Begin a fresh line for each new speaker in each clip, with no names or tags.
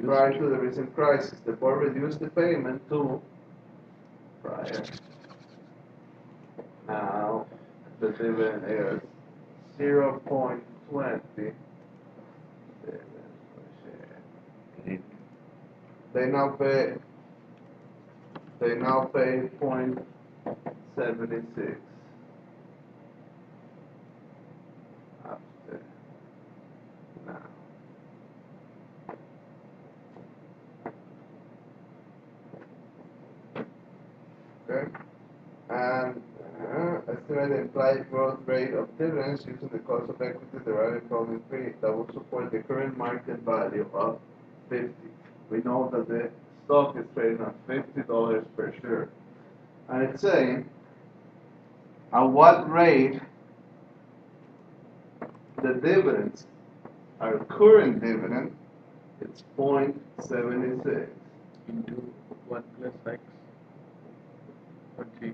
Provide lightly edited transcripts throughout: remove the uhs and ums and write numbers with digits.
prior to the recent crisis. Therefore, reduce the payment to prior. Now, the dividend is 0.20. They now pay 0.76 after now. Okay, and estimate the implied growth rate of dividends using the cost of equity derived from increase that will support the current market value of 50. We know that the stock is trading at $50 per share, and it's saying at what rate the dividends, our current dividend, it's 0.76
into 1 plus x or g.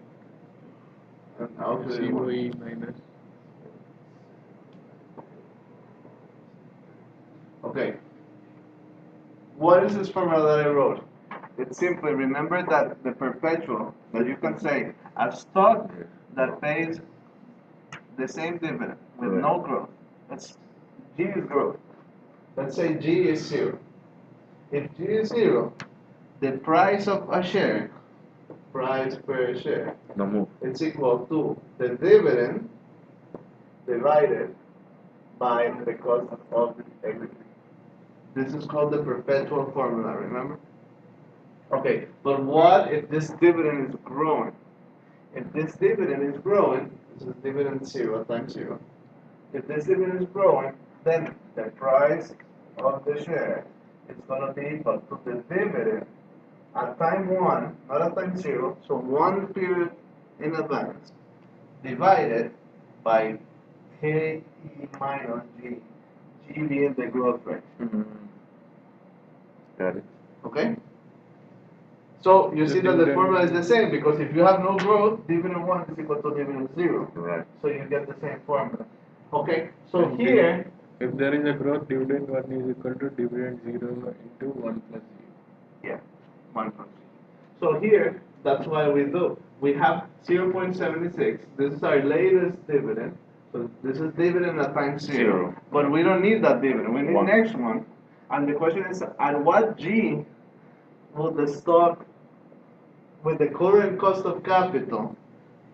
and also
COE minus.
Okay. What is this formula that I wrote? It's simply, remember that the perpetual, that you can say, a stock that pays the same dividend with no growth. That's G is growth. Let's say G is 0. If G is 0, the price of a share, price per share,
No move.
it's equal to the dividend divided by the cost of the equity. This is called the perpetual formula, remember? Okay, but what if this dividend is growing? If this dividend is growing, this is dividend 0 times 0. If this dividend is growing, then the price of the share is going to be equal to the dividend at time 1, not at time 0, so 1 period in advance, divided by KE minus G, G being the growth rate.
Got it.
Okay? So you
The
see that the
dividend-
formula is the same, because if you have no growth, dividend 1 is equal to dividend 0.
Right.
So you get the same formula. Okay? So
And
here,
if there is a growth, dividend 1 is equal to dividend 0 into 1 plus 0.
yeah, 1 plus 0. So here, that's what we do. We have 0.76. This is our latest dividend. So this is dividend at time 0.
Zero.
But we don't need that dividend. We need
One.
next one. And the question is, at what G will the stock, with the current cost of capital,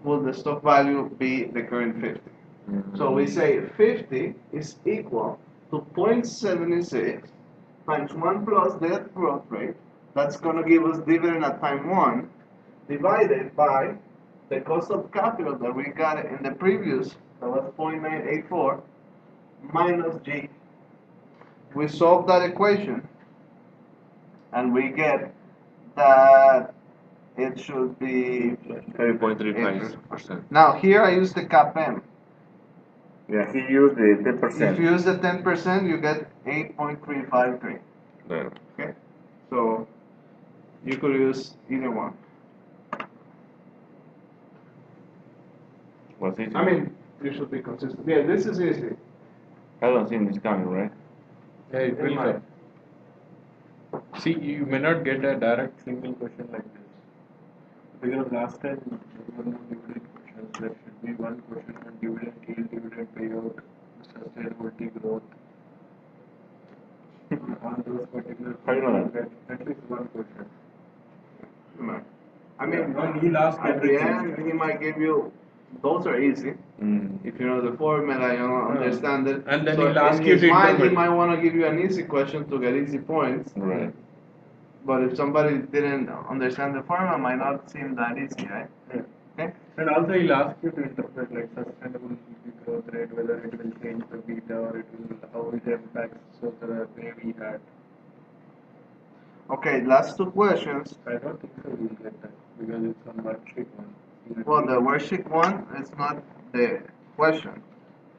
will the stock value be the current 50? So we say 50 is equal to 0.76 times 1 plus the growth rate. That's going to give us dividend at time 1 divided by the cost of capital that we got in the previous, that was 0.984, minus G. We solve that equation and we get that it should be
30.35%.
Now here I use the CAPM.
Yeah, he used the 10%.
If you use the 10%, you get 8.353.
Right.
Okay, so you could use either one.
Was it?
I mean, you should be consistent. Yeah, this is easy.
I don't think it's coming, right?
Yeah, it will
might.
come. See, you may not get a direct single question like this. Because last time there were no dividend questions. There should be one question on dividend yield, dividend payout, sustainability growth. On those particular
How do you know
questions, get at least one question.
I mean,
Well, he'll ask
at the
everything.
end, he might give you. Those are easy. If you know the formula, you know, understand it.
And then
so
he'll ask
in
you
his
to
mind, he
interpret.
might want to give you an easy question to get easy points.
Right.
But if somebody didn't understand the formula, it might not seem that easy, right?
Yeah.
Okay.
And also he'll ask you to interpret like sustainable GDP growth rate, whether it will change the beta or it will, how it impacts so the way we had.
Okay, last two questions.
I don't think so we'll get that because it's on worksheet 1.
Well, the worksheet 1 is not the question.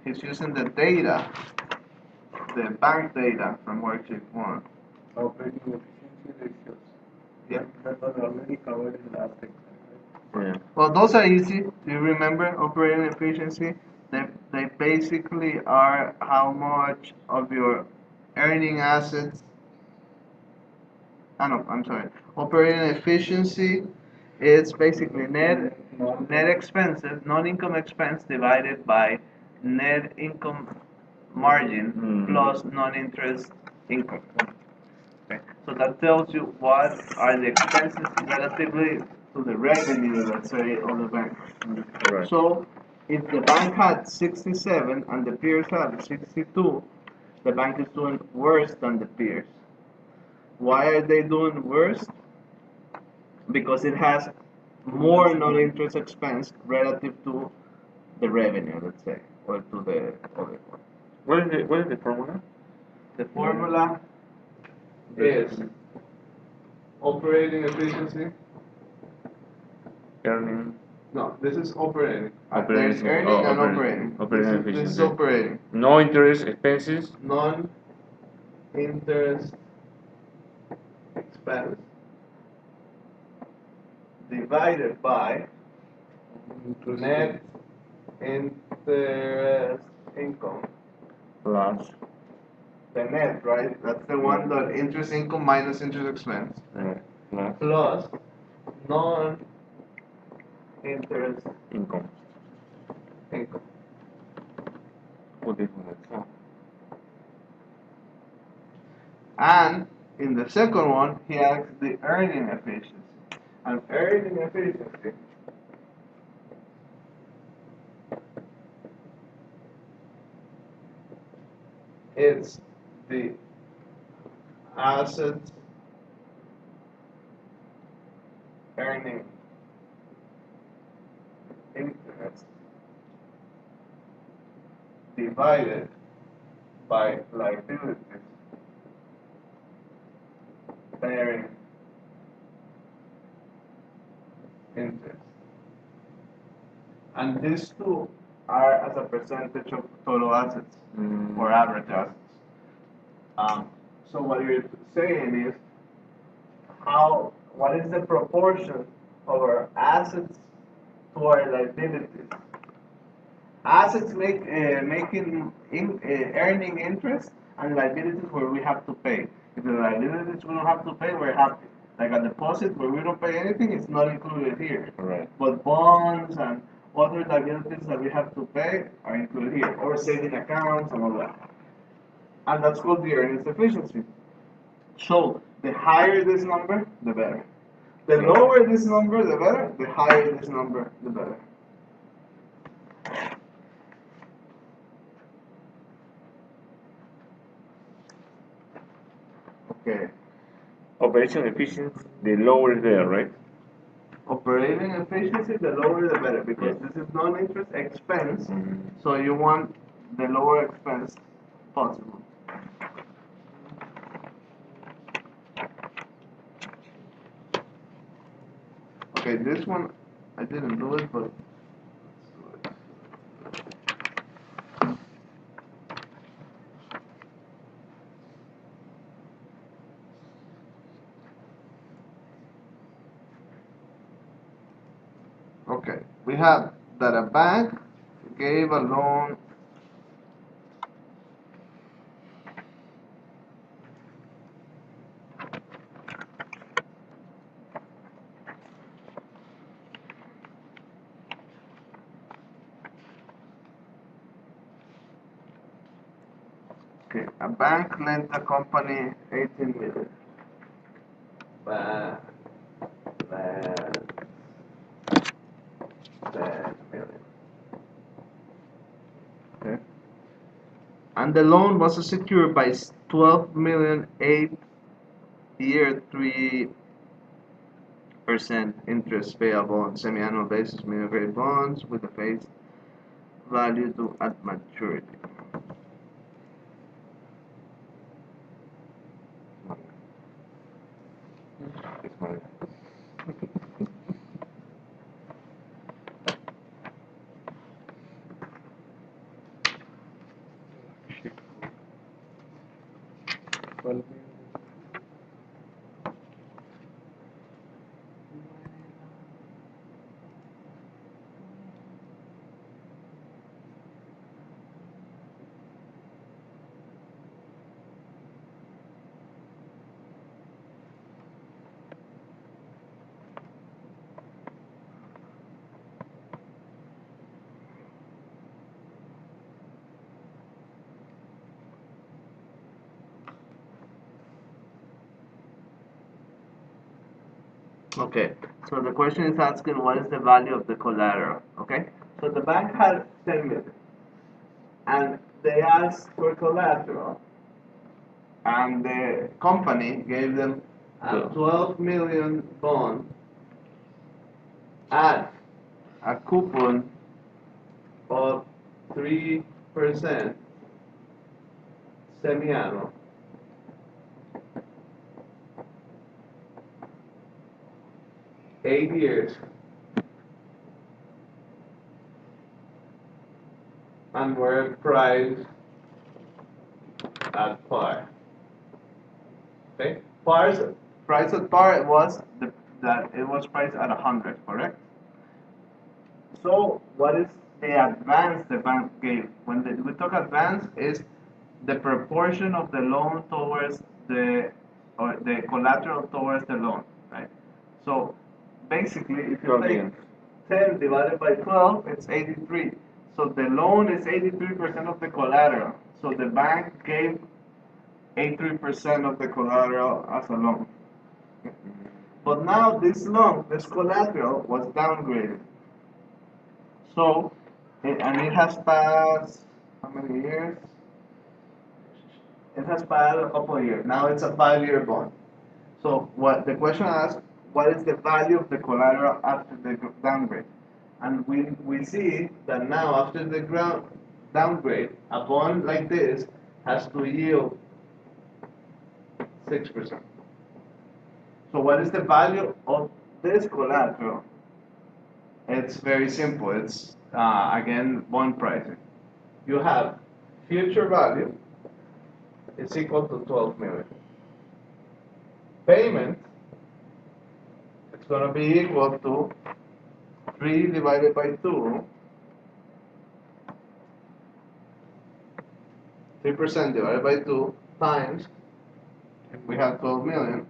He's using the data, the bank data from worksheet 1.
Operating efficiency ratios.
Yeah.
That was already covered in last exam. Right?
Yeah.
Well, those are easy. Do you remember operating efficiency? They basically are how much of your earning assets No, I'm sorry. Operating efficiency is basically net expenses, non-income expense divided by net income margin plus non-interest income. Okay. So that tells you what are the expenses relatively to the revenue, let's say, of the bank.
Right.
So if the bank had 67 and the peers had 62, the bank is doing worse than the peers. Why are they doing worse? Because it has more non-interest expense relative to the revenue, let's say, or to the other one.
What is the formula?
The formula is operating efficiency.
Earning.
No, this is operating.
Operating.
There's earning
Oh,
and
operating.
operating.
Operating
This is
efficiency.
operating.
No interest expenses.
Non-interest expense divided by net interest income.
Plus.
The net, right? That's the one that interest income minus interest expense.
Plus.
Plus non-interest
Income.
income.
What is that?
And in the second one, he asks the earning efficiency. And earning efficiency is the assets earning interest divided by liabilities bearing interest. And these two are as a percentage of total assets or average assets. So what you're saying is what is the proportion of our assets to our liabilities? Assets earning interest, and liabilities where we have to pay. If the liabilities we don't have to pay, we're happy. Like a deposit where we don't pay anything, it's not included here.
Right.
But bonds and other liabilities that we have to pay are included here, or saving accounts and all that. And that's called the earnings efficiency. So the higher this number, the better. The lower this number, the better. The higher this number, the better. Okay.
Operation efficiency, the lower there, right?
Operating efficiency, the lower the better, because this is non-interest expense, so you want the lower expense possible. Okay, this one I didn't do it, but let's do it. Okay, we have that a bank gave a loan a bank lent a company 18 million. Bank lent 10 million. Okay. And the loan was secured by 12 million 8-year 3% interest payable on semi-annual basis, medium grade bonds with a face value due at maturity.
It's money.
Okay, so the question is asking what is the value of the collateral, okay? So the bank had 10 million and they asked for collateral and the company gave them a 12 million bond at a coupon of 3% semi-annual. Eight years. And we're priced at par. Okay? Price at par was that it was priced at 100, correct? So what is the advance the bank gave? When we talk advance is the proportion of the loan towards or the collateral towards the loan, right? So basically, if you take 10 divided by 12, it's 83. So the loan is 83% of the collateral. So the bank gave 83% of the collateral as a loan. But now this loan, this collateral, was downgraded. So, and it has passed, how many years? It has passed a couple of years. Now it's a 5-year bond. So what the question asks, what is the value of the collateral after the downgrade? And we see that now after the downgrade, a bond like this has to yield 6%. So what is the value of this collateral? It's very simple. It's again bond pricing. You have future value is equal to 12 million. Payment it's going to be equal to 3 divided by 2, 3% divided by 2 times, if we have 12 million,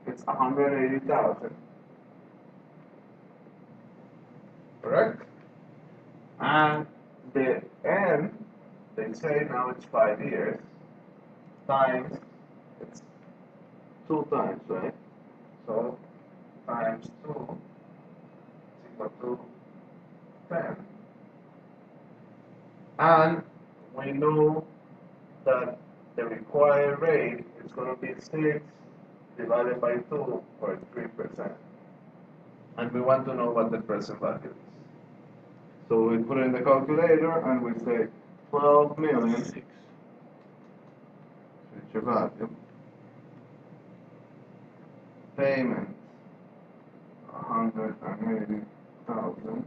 it's 180,000. Correct? And the N, they say now it's 5 years, times, it's 2 times, right? So, times 2 is equal to 10. And we know that the required rate is going to be 6 divided by 2 or 3%. And we want to know what the present value is. So we put it in the calculator and we say 12 million future value, payment 180,000,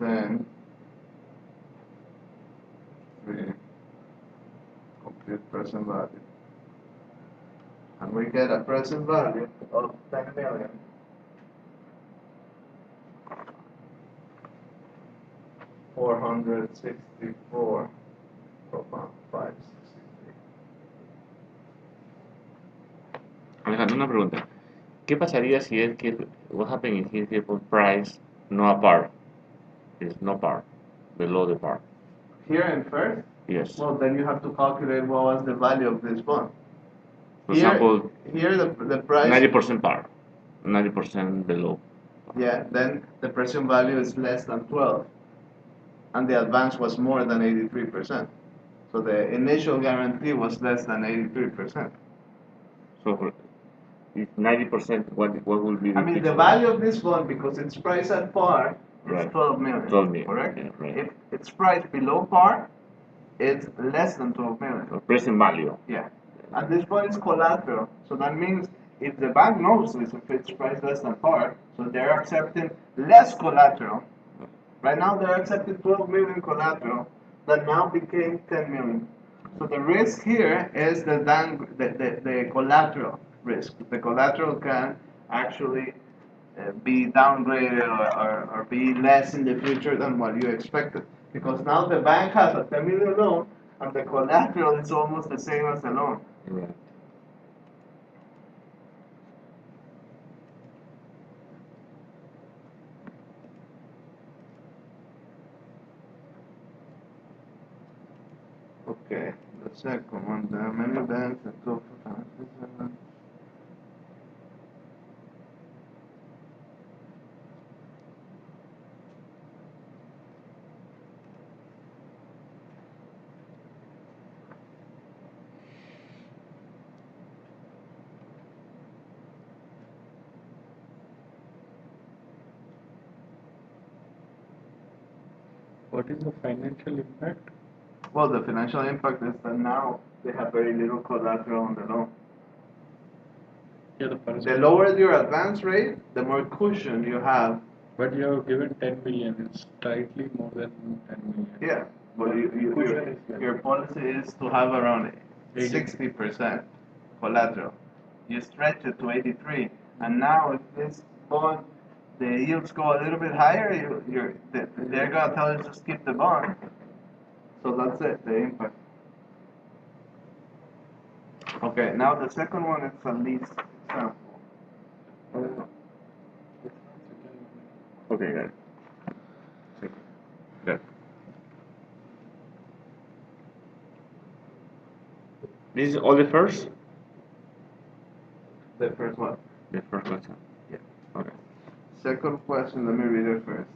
then we compute present value. And we get a present value of 10 million. 464,563.
Alejandro, una pregunta. ¿Qué pasaría si es que what happens if the price no a par? Is no par, below the par?
Here in first?
Yes.
Well, then you have to calculate what was the value of this bond.
For example,
here the price
90% par, 90% below.
Yeah, then the present value is less than 12, and the advance was more than 83%. So the initial guarantee was less than 83%.
So for, if 90%, what will be the
I mean, the
fixed
value of this bond, because it's priced at par, is
Right.
12 million.
12 million,
Correct?
yeah, right.
If it's priced below par, it's less than 12 million.
So present value?
Yeah. And this bond is collateral. So that means if the bank knows this, if it's priced less than par, so they're accepting less collateral. Right now they're accepting 12 million collateral that now became 10 million. So the risk here is the collateral risk. The collateral can actually be downgraded or be less in the future than what you expected. Because now the bank has a 10 million loan and the collateral is almost the same as the loan.
Right.
Okay, the second one, there are many banks that go for financial.
What is the financial impact?
Well, the financial impact is that now they have very little collateral on the loan.
Yeah,
The lower your advance rate, the more cushion you have.
But you have given 10 million, it's slightly more than 10 million.
Yeah, but your policy is to have around 60% collateral. You stretch it to 83, and now if this bond, the yields go a little bit higher, they're gonna tell you to skip the bond. So that's it, the impact. Okay, now the second one is a lease example.
Okay, got it. Good. This is all the first?
The first one.
The first question.
Yeah.
Okay.
Second question, let me read it first.